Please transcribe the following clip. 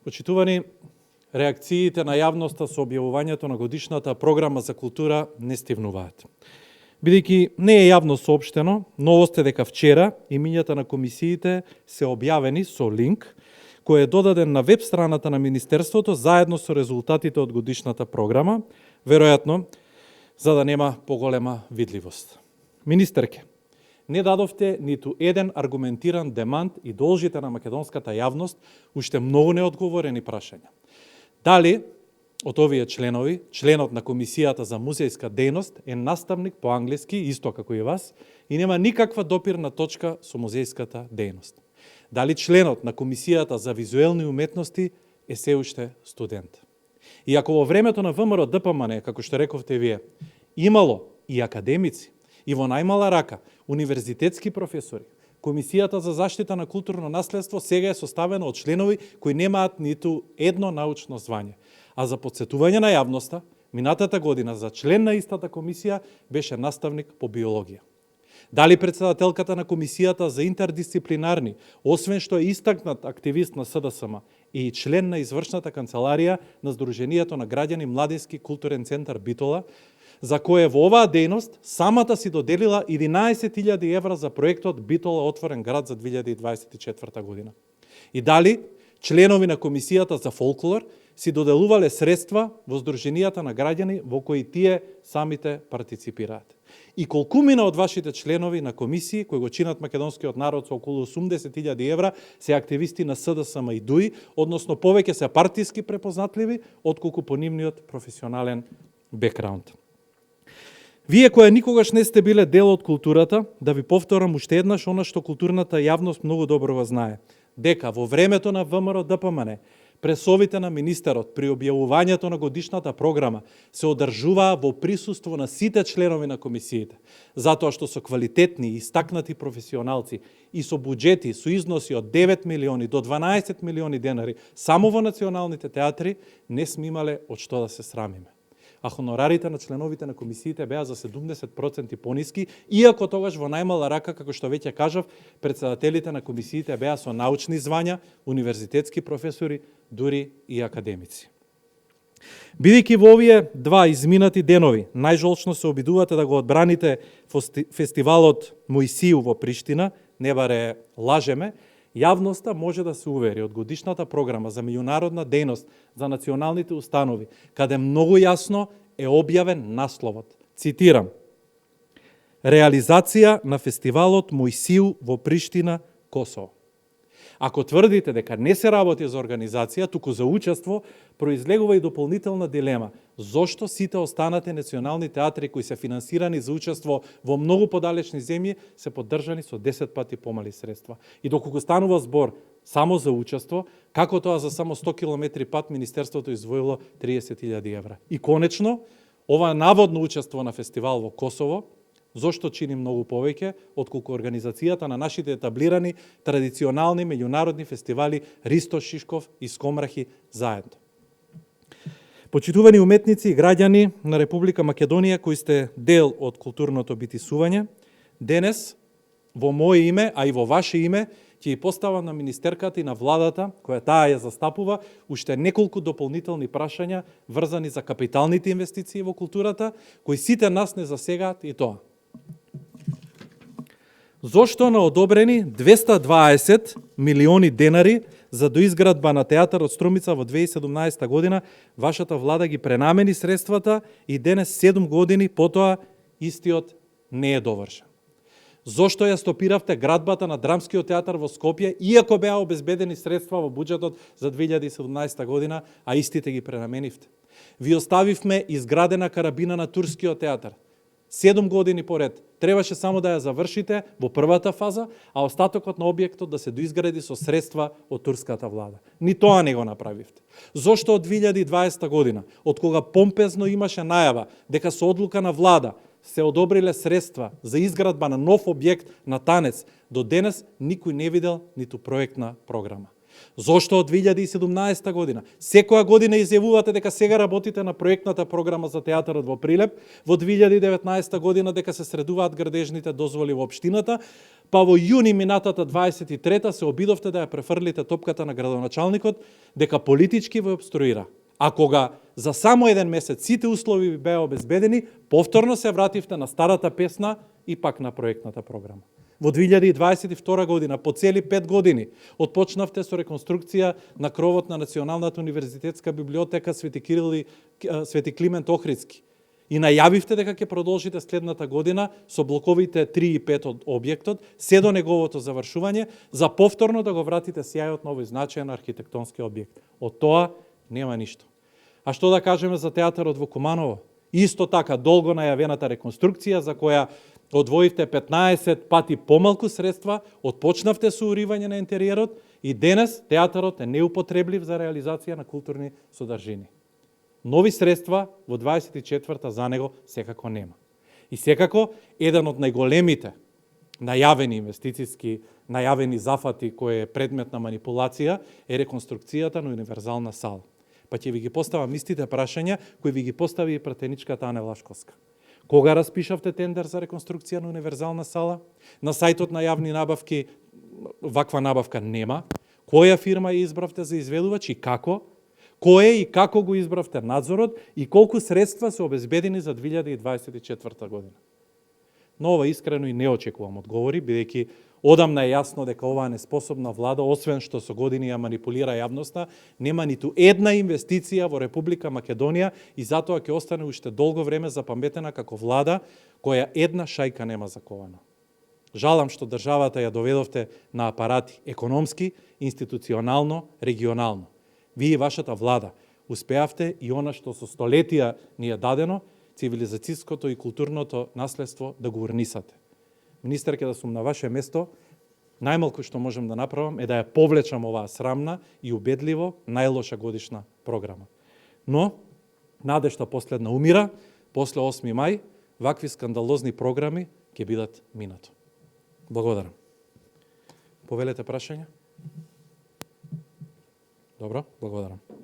Почитувани, реакциите на јавноста со објавувањето на годишната програма за култура не стивнуваат. Бидејќи не е јавно соопштено, новост е дека вчера имињата на комисиите се објавени со линк кој е додаден на веб страната на Министерството заедно со резултатите од годишната програма, веројатно за да нема поголема видливост. Министерке, не дадовте ниту еден аргументиран демант и должите на македонската јавност уште многу неодговорени прашања. Дали од овие членови, членот на Комисијата за музејска дејност е наставник по англиски, исто како и вас, и нема никаква допирна точка со музејската дејност? Дали членот на Комисијата за визуелни уметности е се уште студент? И ако во времето на ВМРО ДПМН, како што рековте вие, имало и академици, и во најмала рака универзитетски професори, Комисијата за заштита на културно наследство сега е составена од членови кои немаат ниту едно научно звање. А за подсетување на јавноста, минатата година за член на истата комисија беше наставник по биологија. Дали председателката на Комисијата за интердисциплинарни, освен што е истакнат активист на СДСМ и член на извршната канцеларија на Сдруженијето на граѓани Младински културен центар Битола, за кое во оваа дејност самата си доделила 11.000 евра за проектот Битола отворен град за 2024 година. И дали членови на Комисијата за фолклор си доделувале средства во Сдруженијата на граѓани во кои тие самите партиципираат. И колкумина од вашите членови на комисии, кои го чинат македонскиот народ со околу 80.000 евра, се активисти на СДСМ и ДУИ, односно повеќе се партиски препознатливи, отколку по нивниот професионален бекграунд. Вие која никогаш не сте биле дел од културата, да ви повторам уште еднаш она што културната јавност многу добро го знае, дека во времето на ВМРО ДПМН пресовите на министерот при објавувањето на годишната програма се одржуваа во присуство на сите членови на комисиите, затоа што со квалитетни и истакнати професионалци и со буџети со износи од 9 милиони до 12 милиони денари само во националните театри не сме имале од што да се срамиме. А хонорарите на членовите на комисиите беа за 70% пониски, иако тогаш во најмала рака, како што веќе кажав, председателите на комисиите беа со научни звања, универзитетски професори, дури и академици. Бидејќи во овие два изминати денови најжолчно се обидувате да го одбраните фестивалот Мојсију во Приштина, не баре лажеме, јавноста може да се увери од годишната програма за меѓународна дејност за националните установи, каде многу јасно е објавен насловот. Цитирам: Реализација на фестивалот Мојсију во Приштина, Косово. Ако тврдите дека не се работи за организација, туку за учество, произлегува и дополнителна дилема. Зошто сите останати национални театри кои се финансирани за учество во многу подалечни земји се поддржани со 10 пати помали средства? И доколку станува збор само за учество, како тоа за само 100 километри пат Министерството издвоило 30.000 евра? И конечно, ова наводно учество на фестивал во Косово, зошто чини многу повеќе отколку организацијата на нашите етаблирани традиционални меѓународни фестивали Ристо Шишков и Скомрахи заедно. Почитувани уметници и граѓани на Република Македонија кои сте дел од културното битисување, денес во моје име, а и во ваше име, ќе ја поставам на министерката и на владата, која таа ја застапува, уште неколку дополнителни прашања врзани за капиталните инвестиции во културата, кои сите нас не засегаат и тоа. Зошто на одобрени 220 милиони денари за доизградба на театарот Струмица во 2017 година, вашата влада ги пренамени средствата и денес 7 години потоа истиот не е довршен? Зошто ја стопиравте градбата на Драмскиот театар во Скопје, иако беа обезбедени средства во буџетот за 2017 година, а истите ги пренаменивте? Ви оставивме изградена карабина на Турскиот театар. 7 години поред. Требаше само да ја завршите во првата фаза, а остатокот на објектот да се доизгради со средства од турската влада. Ни тоа не го направивте. Зошто од 2020 година, од кога помпезно имаше најава дека со одлука на влада се одобриле средства за изградба на нов објект на Танец, до денес никој не видел ниту проектна програма? Зошто од 2017 година? Секоја година изјавувате дека сега работите на проектната програма за театарот во Прилеп, во 2019 година дека се средуваат градежните дозволи во општината, па во јуни минатата 23-та се обидовте да ја префрлите топката на градоначалникот дека политички ве обструира. А кога за само еден месец сите услови ви беа обезбедени, повторно се вративте на старата песна и пак на проектната програма. Во 2022 година, по цели 5 години, отпочнавте со реконструкција на кровот на Националната универзитетска библиотека Свети Климент Охридски. И најавивте дека ќе продолжите следната година со блоковите 3 и 5 од објектот, се до неговото завршување, за повторно да го вратите сјајот на овој значаен архитектонски објект. Од тоа нема ништо. А што да кажеме за театарот во Куманово? Исто така, долго најавената реконструкција за која одвоивте 15 пати помалку средства, отпочнавте со уривање на интериерот и денес театарот е неупотреблив за реализација на културни содржини. Нови средства во 24-та за него секако нема. И секако, еден од најголемите најавени инвестициски, најавени зафати кој е предмет на манипулација е реконструкцијата на универзална сала. Па ќе ви ги поставам истите прашања кои ви ги постави и пратеничката Ане Лашковска. Кога распишавте тендер за реконструкција на универзална сала? На сајтот на јавни набавки ваква набавка нема. Која фирма ја избравте за изведувач и како? Кој и како го избравте надзорот и колку средства се обезбедени за 2024 година? Но ова искрено и не очекувам одговори, бидејќи одамна е јасно дека оваа неспособна влада, освен што со години ја манипулира јавноста, нема ниту една инвестиција во Република Македонија и затоа ќе остане уште долго време запаметена како влада која една шајка нема закована. Жалам што државата ја доведовте на апарати економски, институционално, регионално. Вие и вашата влада успеавте и она што со столетија ни е дадено, цивилизацијското и културното наследство да го урнисате. Министерке, да сум на ваше место, најмалку што можам да направам е да ја повлечам оваа срамна и убедливо најлоша годишна програма. Но, надежта последна умира, после 8 мај, вакви скандалозни програми ќе бидат минато. Благодарам. Повелете прашања? Добро, благодарам.